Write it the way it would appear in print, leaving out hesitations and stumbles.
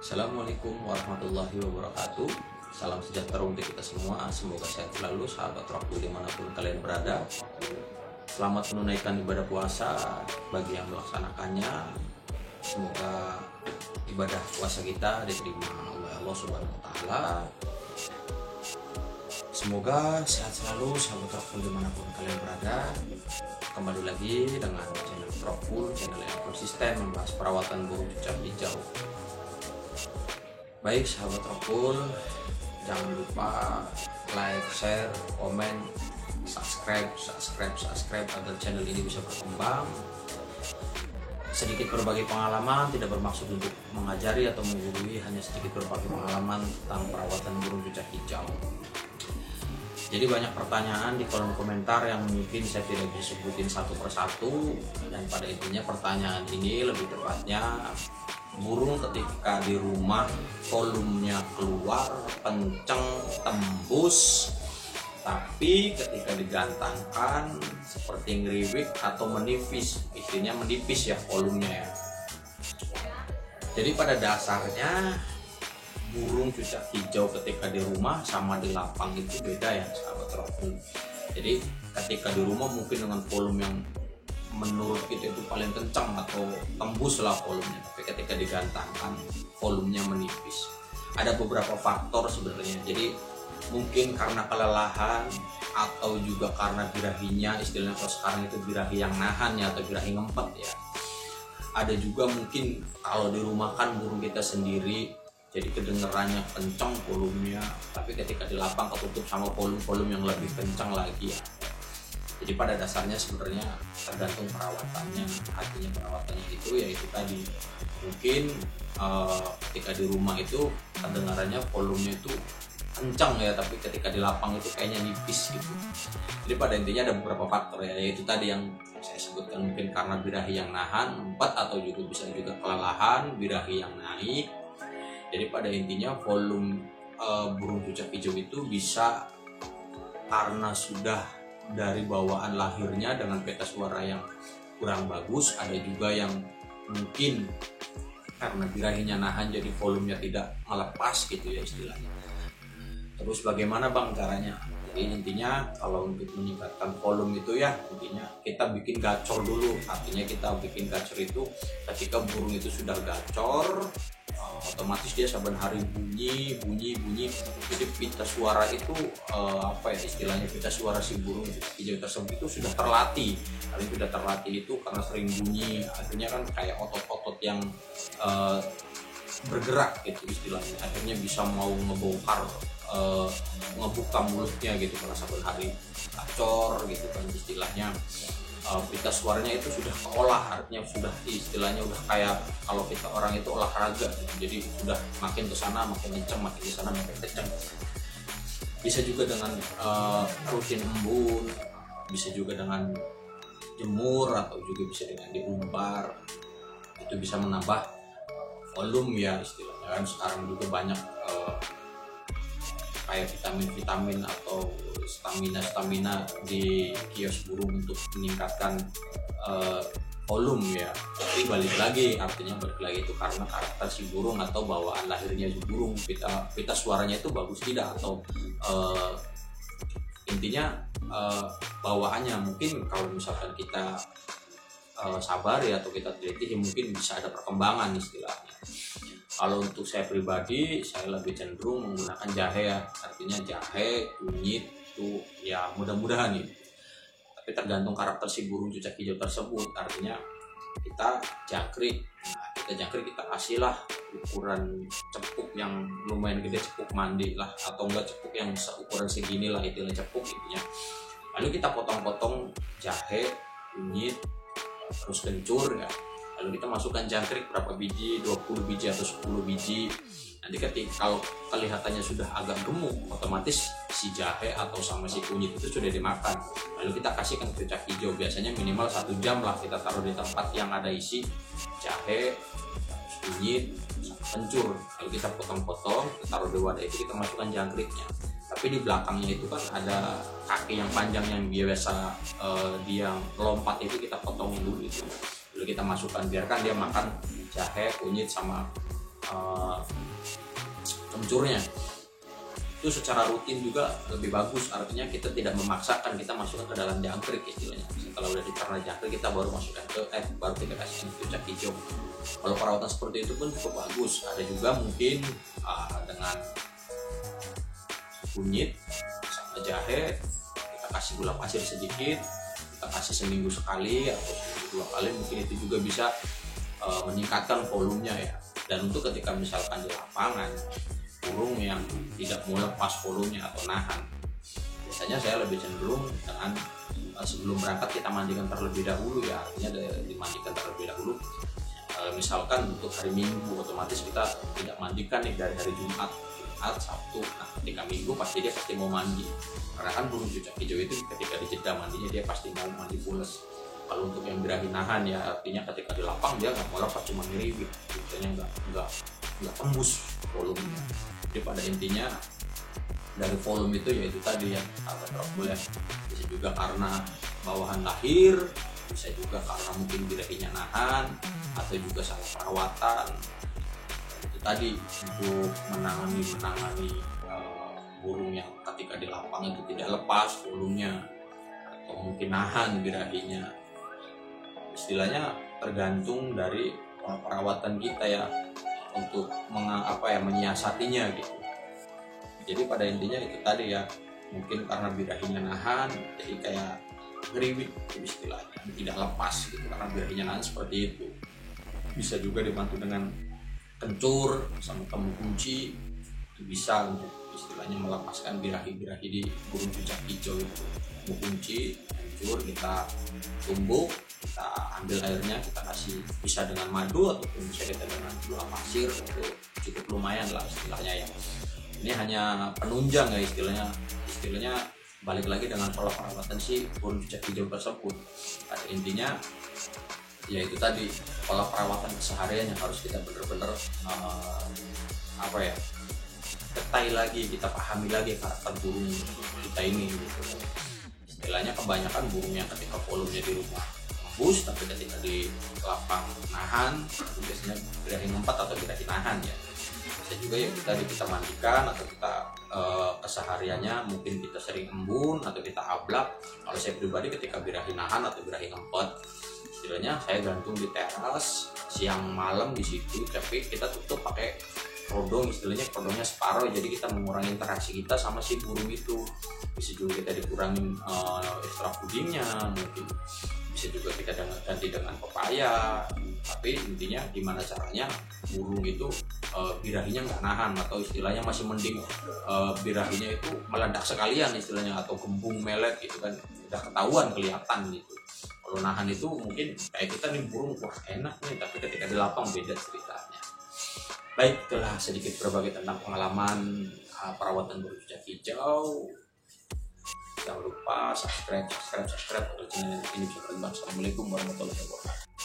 Assalamualaikum warahmatullahi wabarakatuh. Salam sejahtera untuk kita semua. Semoga sehat selalu sahabat Rockpool dimanapun kalian berada. Selamat menunaikan ibadah puasa bagi yang melaksanakannya. Semoga ibadah puasa kita diterima oleh Allah Subhanahu wa Ta'ala. Semoga sehat selalu sahabat Rockpool dimanapun kalian berada. Kembali lagi dengan channel Rockpool, channel yang konsisten membahas perawatan burung cucak hijau. Baik sahabat Rockpool, jangan lupa like, share, komen, subscribe agar channel ini bisa berkembang. Sedikit berbagi pengalaman, tidak bermaksud untuk mengajari atau menggurui, hanya sedikit berbagi pengalaman tentang perawatan burung cucak hijau. Jadi banyak pertanyaan di kolom komentar yang mungkin saya tidak bisa sebutin satu persatu, dan pada intinya pertanyaan ini lebih tepatnya, burung ketika di rumah volumenya keluar kenceng tembus, tapi ketika digantangkan seperti ngeriwik atau menipis, istilahnya menipis ya volumenya ya. Jadi pada dasarnya burung cucak hijau ketika di rumah sama di lapang itu beda ya sahabat Rockpool. Jadi ketika di rumah mungkin dengan volume yang menurut kita itu paling kencang atau tembus lah volumenya, tapi ketika digantangkan volumenya menipis. Ada beberapa faktor sebenarnya. Jadi mungkin karena kelelahan atau juga karena birahinya, istilahnya kalau sekarang itu birahi yang nahan ya, atau birahi ngempet ya. Ada juga mungkin kalau di rumah kan burung kita sendiri, jadi kedengerannya kencang volumenya, tapi ketika di lapang ketutup sama volume yang lebih kencang lagi ya. Jadi pada dasarnya sebenarnya tergantung perawatannya. Artinya perawatannya itu yaitu tadi, mungkin ketika di rumah itu kedengarannya volumenya itu kencang ya, tapi ketika di lapang itu kayaknya nipis gitu. Jadi pada intinya ada beberapa faktor ya, yaitu tadi yang saya sebutkan, mungkin karena birahi yang nahan empat, atau juga bisa juga kelelahan birahi yang naik. Jadi pada intinya volume burung cucak hijau itu bisa karena sudah dari bawaan lahirnya dengan peta suara yang kurang bagus, ada juga yang mungkin karena birahinya nahan jadi volumenya tidak melepas gitu ya istilahnya. Terus bagaimana bang caranya? Jadi intinya kalau untuk meningkatkan volume itu ya, intinya kita bikin gacor dulu. Artinya kita bikin gacor itu ketika burung itu sudah gacor, otomatis dia saban hari bunyi. Jadi pita suara itu apa ya istilahnya, pita suara si burung hijau tersebut itu sudah terlatih. Kalau sudah terlatih itu karena sering bunyi, artinya kan kayak otot-otot yang bergerak gitu istilahnya, akhirnya bisa mau ngebongkar, ngebuka mulutnya gitu kalau saban hari gacor gitu kan istilahnya. Pita suaranya itu sudah keolah, artinya sudah istilahnya udah kayak kalau kita orang itu olahraga gitu. Jadi sudah makin kesana makin kencang, makin kesana makin kencang. Bisa juga dengan rutin embun, bisa juga dengan jemur, atau juga bisa dengan diumbar. Itu bisa menambah volume ya istilahnya kan. Sekarang juga banyak kayak vitamin atau stamina di kios burung untuk meningkatkan volume ya. Tapi balik lagi, artinya balik lagi itu karena karakter si burung atau bawaan lahirnya si burung, pita suaranya itu bagus tidak, atau intinya bawaannya. Mungkin kalau misalkan kita sabar ya, atau kita teliti, mungkin bisa ada perkembangan istilahnya. Kalau untuk saya pribadi, saya lebih cenderung menggunakan jahe ya, artinya jahe, kunyit itu ya mudah-mudahan nih. Tapi tergantung karakter si burung cucak hijau tersebut, artinya kita jangkrik. Kita kasih lah ukuran cepuk yang lumayan gede, cepuk mandi lah, atau enggak cepuk yang seukuran segini lah, itu cepuk intinya. Lalu kita potong-potong jahe, kunyit, terus kencur ya. Lalu kita masukkan jangkrik berapa biji, 20 biji atau 10 biji. Nanti ketika kalau kelihatannya sudah agak gemuk, otomatis si jahe atau sama si kunyit itu sudah dimakan. Lalu kita kasihkan cucak hijau, biasanya minimal 1 jam lah kita taruh di tempat yang ada isi jahe, kunyit, kencur. Lalu kita potong-potong, kita taruh di wadah itu, kita masukkan jangkriknya. Tapi di belakangnya itu kan ada kaki yang panjang yang biasa dia lompat, itu kita potongin dulu itu. Lalu kita masukkan, biarkan dia makan jahe, kunyit sama kencurnya itu secara rutin juga lebih bagus. Artinya kita tidak memaksakan kita masukkan ke dalam jangkrik istilahnya. Setelah udah dicerna jangkrik kita baru masukkan ke baru kita kasih cucak hijau. Kalau perawatan seperti itu pun cukup bagus. Ada juga mungkin dengan kunyit sama jahe, kita kasih gula pasir sedikit, kita kasih seminggu sekali atau seminggu 2 kali, mungkin itu juga bisa meningkatkan volumenya ya. Dan untuk ketika misalkan di lapangan burung yang tidak mau lepas volumenya atau nahan, biasanya saya lebih cenderung dengan sebelum berangkat kita mandikan terlebih dahulu ya. Artinya dimandikan terlebih dahulu. Misalkan untuk hari Minggu otomatis kita tidak mandikan nih dari hari Jumat, Sabtu. Nah ketika Minggu pasti dia mau mandi, karena kan burung cucak hijau itu ketika dijeda mandinya dia pasti mau mandi pules. Kalau untuk yang birahi nahan ya artinya ketika di lapang dia nggak mau lepas, cuma ngiriwit, biasanya nggak tembus volumenya. Jadi pada intinya dari volume itu yaitu tadi ya kata trouble ya, bisa juga karena bawahan lahir, bisa juga karena mungkin birahinya nahan, atau juga salah perawatan. Itu tadi untuk menangani burung yang ketika di lapang itu tidak lepas volumenya atau mungkin nahan birahinya. Istilahnya tergantung dari perawatan kita ya untuk menyiasatinya gitu. Jadi pada intinya itu tadi ya, mungkin karena birahinya nahan jadi kayak ngeriwit istilahnya, tidak lepas gitu karena birahinya nahan seperti itu. Bisa juga dibantu dengan kencur sama temu kunci, bisa untuk istilahnya melepaskan birahi-birahi di burung cucak hijau itu. Temu kunci, kencur kita tumbuk, kita ambil airnya, kita kasih bisa dengan madu ataupun bisa kita dengan gula pasir, itu cukup lumayan lah istilahnya ya. Ini hanya penunjang ya istilahnya balik lagi dengan pola perawatan si burung cucak hijau tersebut. Pada intinya ya itu tadi pola perawatan keseharian yang harus kita benar-benar detail lagi, kita pahami lagi karakter burung kita ini gitu. Istilahnya kebanyakan burung yang ketika volumenya di rumah bagus, tapi ketika di lapang nahan, biasanya birahi ngempet atau birahi nahan ya. Bisa juga ya kita mandikan atau kita kesehariannya mungkin kita sering embun atau kita ablak. Kalau saya pribadi ketika birahi nahan atau birahi ngempet, istilahnya saya gantung di teras siang malam di situ, tapi kita tutup pakai rodong, istilahnya rodongnya separuh, jadi kita mengurangi interaksi kita sama si burung itu. Bisa juga kita dikurangin extra foodingnya, mungkin bisa juga kita ganti dengan pepaya. Tapi intinya gimana caranya burung itu birahinya nggak nahan, atau istilahnya masih mending birahinya itu meledak sekalian istilahnya, atau kembung melet gitu kan, udah ketahuan kelihatan gitu. Kalau nahan itu mungkin kayak kita nih burung wah enak nih, tapi ketika di lapang beda ceritanya. Baik, itulah sedikit berbagi tentang pengalaman perawatan burung cucak hijau. Jangan lupa subscribe untuk channel ini. Assalamualaikum warahmatullahi wabarakatuh.